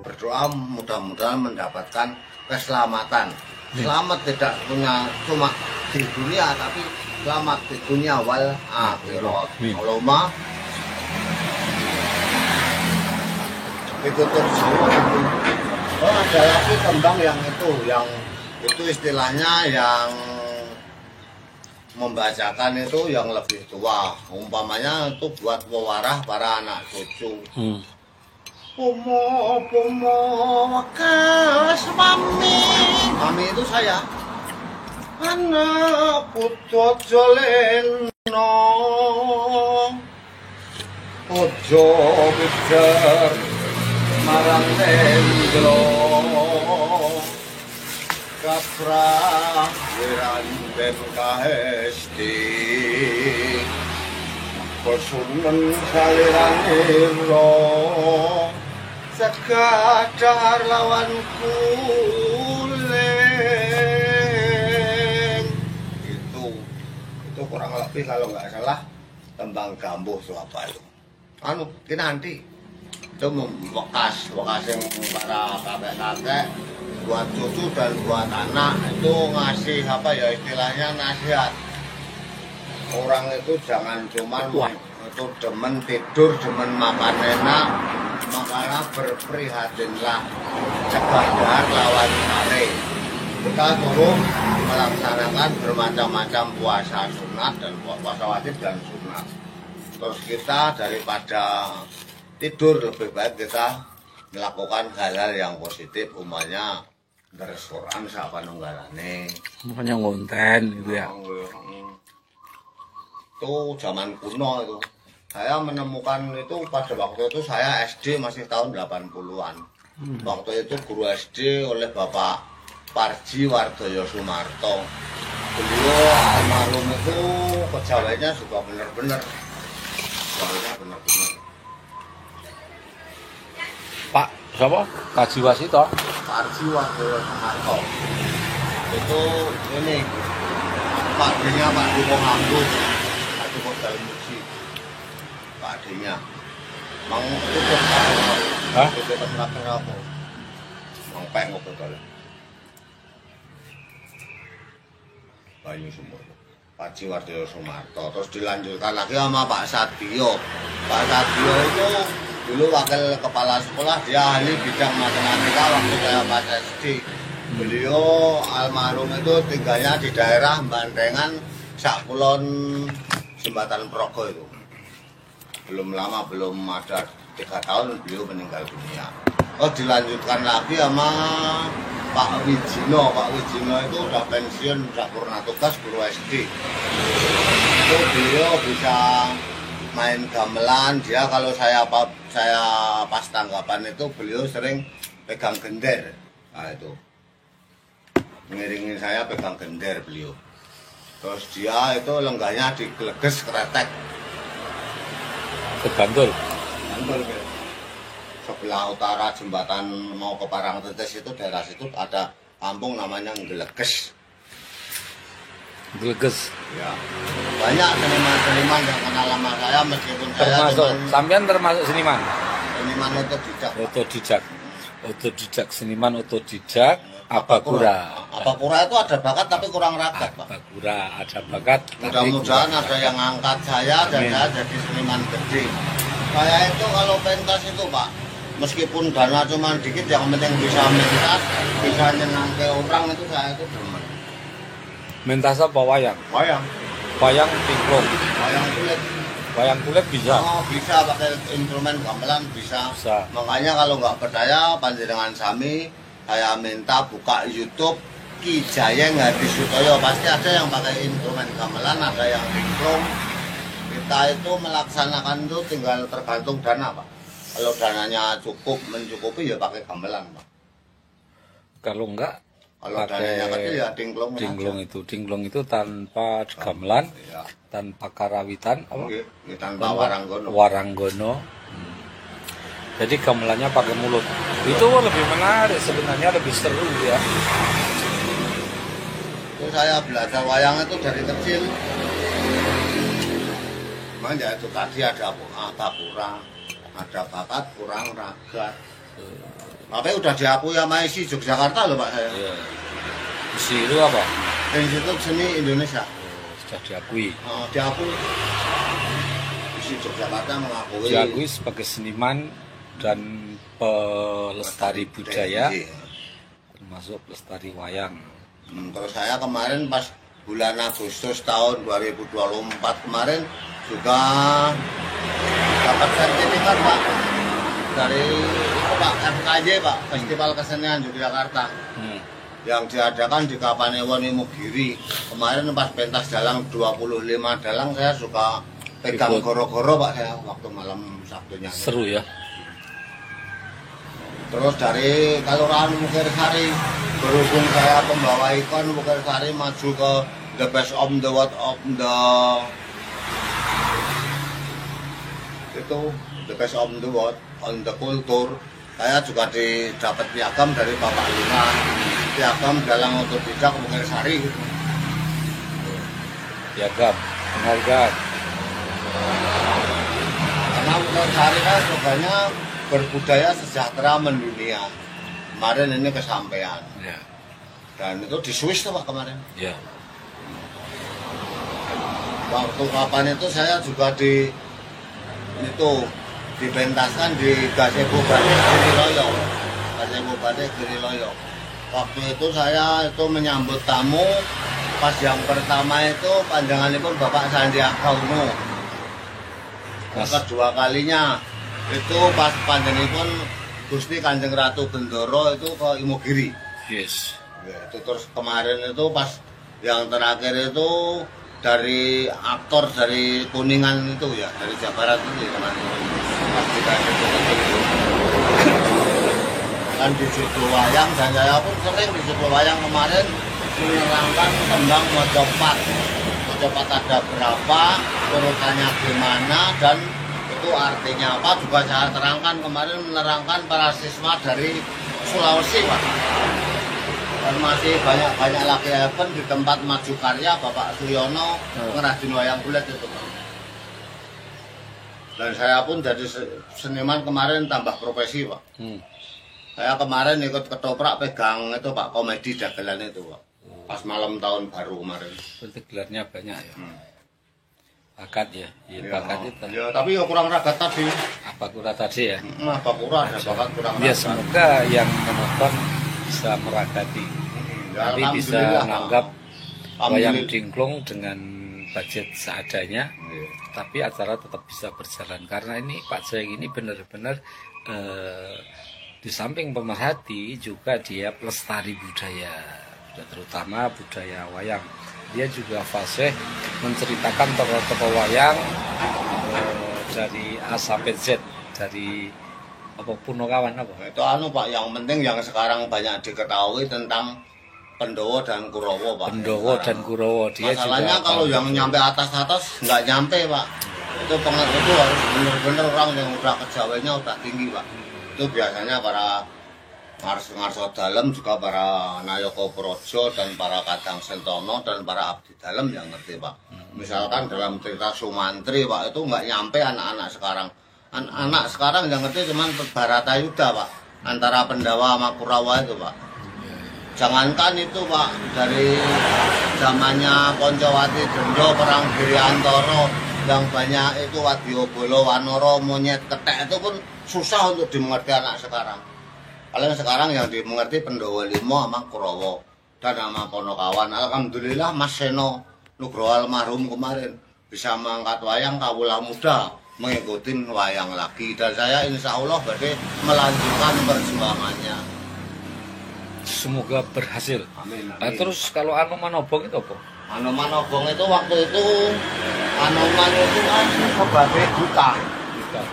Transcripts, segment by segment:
Berdoa mudah-mudahan mendapatkan keselamatan. Selamat tidak punya cuma di dunia, tapi selamat di dunia wal akhirat. Allahumma ditutup semua. Oh, ada lagi tembang yang itu istilahnya yang membacakan itu yang lebih tua. Umpamanya itu buat pewarah para anak cucu. Pomo kasmami. Mami itu saya. Anak putu joleno. Ojo bicar marang tendlo. Kapra wiran ben kahesti. Kosunen saliran iro. Sekadar lawan kuling. Itu kurang lebih kalau nggak salah tembang Gambuh Surabaya. Nanti itu bekas yang para kakek-kakek buat cucu dan buat anak itu ngasih istilahnya nasihat. Orang itu jangan cuman itu demen tidur, demen makan enak, makanya berprihatinlah, cegah dahar lawan mare. Kita turun melaksanakan bermacam-macam puasa sunat dan puasa wajib dan sunat. Terus kita daripada tidur lebih baik kita melakukan hal-hal yang positif, umumnya di restoran siapa nunggalane. Makanya ngonten gitu ya. Itu zaman kuno itu. Saya menemukan itu pada waktu itu saya SD masih tahun 80-an. Waktu itu guru SD oleh Bapak Parji Wardoyo Sumarto. Beliau almarhum itu kejawaannya juga benar-benar. Pak, siapa? Kaji Wasito? Parji Wardoyo Sumarto. Itu ini Pak D-nya Pak Duko Ngambus. Pak Duko Dalam Musi. Pak D-nya. Mang tutup apa? Tutup terakhir apa? Mang pengok betul. Bayu Sumur. Pak Jiwardoyo Sumarto. Terus dilanjutkan lagi sama Pak Sadio. Pak Sadio itu dulu wakil kepala sekolah, dia ahli bidang matematika waktu saya pas SD. Beliau almarhum itu tinggalnya di daerah Bandengan, Sakulon, Jembatan Progo itu. Belum lama, belum ada 3 tahun beliau meninggal dunia. Oh, dilanjutkan lagi sama Pak Wijino. Pak Wijino itu udah pensiun, udah purna tugas guru SD. Itu beliau bisa main gamelan. Dia kalau saya pas tanggapan itu beliau sering pegang gender. Nah itu ngiringin saya pegang gender beliau. Terus dia itu lenggahnya di Geleges Kretek. Bantul. Bantul gitu. Sebelah utara jembatan mau ke Parangtritis itu daerah situ ada kampung namanya Geleges. Geleges. Ya. Banyak seniman-seniman yang kenal sama saya meskipun Termasuk sampean termasuk seniman. Seniman otodidak. Otodidak seniman otodidak. Apakura. Apakura itu ada bakat tapi kurang ragat, Pak. Apakura ada bakat. Mudah-mudahan ada yang angkat saya dan saya jadi seniman gede. Saya itu kalau pentas itu, Pak, meskipun dana cuma dikit, yang penting bisa mentas, bisa nyenangke orang itu saya itu demen. Mentas apa wayang? Wayang tingklung. Wayang kulit bisa. Oh, bisa pakai instrumen gamelan bisa. Makanya kalau nggak percaya panjenengan sami, saya minta buka YouTube Ki Jayeng Hadi Sutoyo, pasti ada yang pakai instrumen gamelan, ada yang tingklung. Kita itu melaksanakan itu tinggal tergantung dana, Pak. Kalau dananya mencukupi ya pakai gamelan, Pak. Kalau enggak, kalau dananya kecil ya tingklung. Tingklung itu tanpa gamelan, ya. Tanpa karawitan, apa? Tanpa waranggono. Jadi gamelannya pakai mulut. Itu lebih menarik sebenarnya, lebih seru ya. Itu saya belajar wayang itu dari kecil. Makanya itu tadi ada apa kurang, ada bakat kurang ragat. Tapi udah diakui sama ISI Yogyakarta loh Pak saya. Ya. ISI itu apa? Institut Seni Indonesia. Sudah diakui. Oh, diakui. ISI Yogyakarta mengakui. Diakui sebagai seniman dan pelestari budaya, termasuk pelestari wayang. Terus saya kemarin pas bulan Agustus tahun 2024 kemarin juga dapat sertifikat Pak dari Pak FKJ Pak, Festival Kesenian Yogyakarta. Yang diadakan di Kapanewon Imogiri. Kemarin pas pentas dalang 25 dalang saya suka pegang goro-goro Pak saya waktu malam Sabtunya. Seru ya. Terus dari Kelurahan Mukirsari, berhubung saya pembawa ikon Mukirsari maju ke The Best of the World of the itu The Best of the World on the Culture. Saya juga didapat piagam dari Bapak Luna, piagam dalang otodidak Mukirsari. Piagam, penghargaan. Karena Mukirsari kan slogannya berbudaya sejahtera mendunia. Kemarin ini kesampaian. Ya. Dan itu di Swiss tuh Pak kemarin. Ya. Waktu kapan itu saya juga dipentaskan di Gazebo Batik Giriloyo. Gazebo Batik Giriloyo. Waktu itu saya itu menyambut tamu. Pas yang pertama itu panjanganipun Bapak Sandiaga Uno. Kedua kalinya itu pas panjenengan Gusti Kanjeng Ratu Bendoro itu ke Imogiri. Yes. Ya, itu terus kemarin itu pas yang terakhir itu dari aktor dari Kuningan itu ya, dari Jawa Barat itu ya kemarin. Pas dikasih itu. Kan di judul wayang dan saya pun sering di judul wayang kemarin menerangkan tembang Mojopat. Mojopat ada berapa, urutannya gimana dan itu artinya apa juga saya terangkan kemarin menerangkan para siswa dari Sulawesi Pak. Dan masih banyak lagi event di tempat Maju Karya Bapak Suyono ngerajin wayang kulit itu Pak. Dan saya pun jadi seniman kemarin tambah profesi Pak. Saya kemarin ikut ketoprak pegang itu Pak komedi dagelan itu Pak. Pas malam tahun baru kemarin. Berarti gelarnya banyak ya. Bakat ya, bakat itu. Ya, tapi ya kurang ragat tadi. Apa kurang tadi ya? Apa kurang ada bakat kurang ragat. Ya semoga yang menonton bisa meragati. Ya, Nanti bisa menganggap wayang dingklung dengan budget seadanya. Tapi acara tetap bisa berjalan karena ini Pak Jeng ini benar-benar di samping pemerhati juga dia pelestari budaya, terutama budaya wayang. Dia juga fasih menceritakan tokoh-tokoh wayang dari A sampai Z, dari apa Punokawan apa? Itu Pak, yang penting yang sekarang banyak diketahui tentang Pendowo dan Kurowo Pak. Pendowo dan Kurowo dia masalahnya juga kalau yang nyampe atas nggak nyampe Pak. Itu itu harus benar-benar orang yang udah kejawennya udah tinggi Pak. Itu biasanya para Ngarso Dalem juga para Nayoko Projo dan para Kadang Sentono dan para Abdi Dalem yang ngerti Pak. Misalkan dalam cerita Sumantri Pak itu nggak nyampe anak-anak sekarang. Anak sekarang yang ngerti cuman Baratayuda Pak. Antara Pendawa sama Kurawa itu Pak. Jangankan itu Pak dari zamannya Poncowati Dendo Perang Giriantoro yang banyak itu Wadyabala Wanara Monyet Kethek itu pun susah untuk dimengerti anak sekarang. Paling sekarang yang dimengerti Pendowo Limo sama Kurowo dan sama Ponokawan. Alhamdulillah Mas Seno Nugroho almarhum kemarin bisa mengangkat wayang kawula muda mengikuti wayang lagi dan saya insya Allah berarti melanjutkan perjuangannya. Semoga berhasil. Amin. Nah, terus kalau Anoman Obong itu apa? Anoman Obong itu waktu itu Anoman itu kan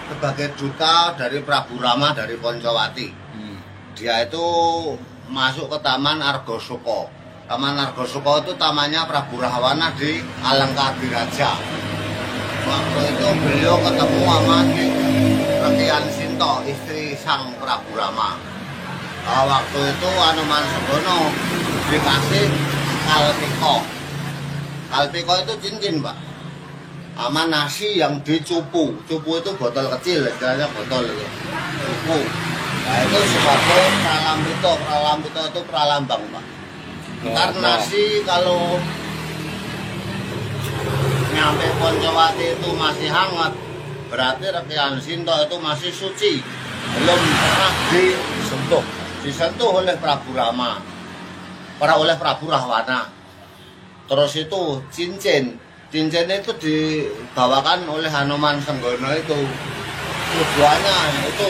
sebagai duta dari Prabu Rama dari Poncowati. Dia itu masuk ke Taman Argosoko. Taman Argosoko itu tamannya Prabu Rahwana di Alengkabiraja. Waktu itu beliau ketemu sama Rekian Sinto, istri sang Prabu Rama. Waktu itu Anoman Sebono dikasih kalpiko. Kalpiko itu cincin Pak. Sama nasi yang dicupu. Cupu itu botol kecil, istilahnya botol itu. Cupu. Nah itu sebagai pralambito. Pralambito itu pralambang, Pak. Ntar nasi kalau nyampe Poncowati itu masih hangat, berarti Rekian Sinto itu masih suci, belum pernah disentuh oleh Prabu Rama, oleh Prabu Rahwana. Terus itu cincin itu dibawakan oleh Hanoman Senggono itu, tujuannya itu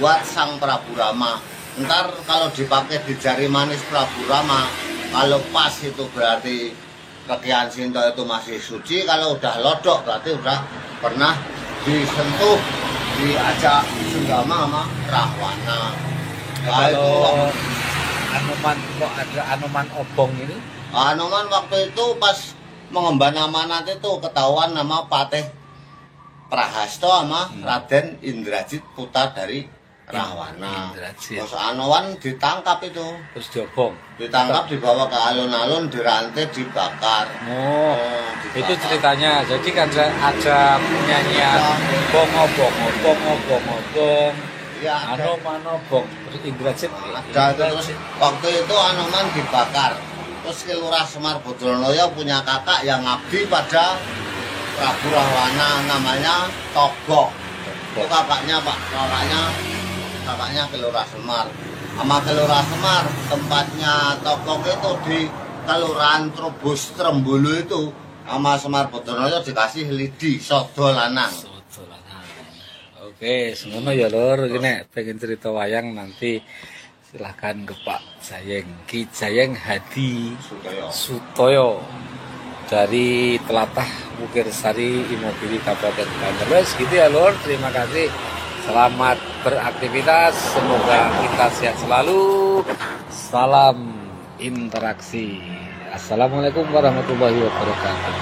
buat sang Prabu Rama. Ntar kalau dipakai di jari manis Prabu Rama, kalau pas itu berarti Rekian Sinto itu masih suci. Kalau udah lodok berarti udah pernah disentuh, diajak senggama sama Rahwana. Kalau Anoman, kok ada Anoman Obong ini? Anoman waktu itu pas mengemban amanat itu ketahuan nama Patih Prahasto sama Raden Indrajit putra dari Rahwana. Terus Anoman ditangkap itu. Terus diobong. Ditangkap, dibawa ke alun-alun, dirantai, dibakar. Oh, dibakar. Itu ceritanya. Jadi kan ada penyanyian obong. Ya, Anoman obong. Terus Indrajit. Ada terus waktu itu Anoman dibakar. Terus Ki Lurah Semar Bodronoyo punya kakak yang ngabdi pada Prabu Rahwana, namanya Togok. Itu kakaknya Pak, kakaknya Ki Lurah Semar. Sama Ki Lurah Semar, tempatnya Togok itu di Kelurahan Trubus Trembulu itu. Sama Semar Bodronoyo dikasih lidi, sodo lanang. Oke, semono ya Lur, ini pengen cerita wayang nanti silahkan ke Pak Jayeng, Ki Jayeng Hadi Sutoyo dari Telatah Mukirsari Imogiri Kabupaten Banjar. Wes gitu ya Lur, terima kasih. Selamat beraktivitas, semoga kita sehat selalu. Salam interaksi. Assalamualaikum warahmatullahi wabarakatuh.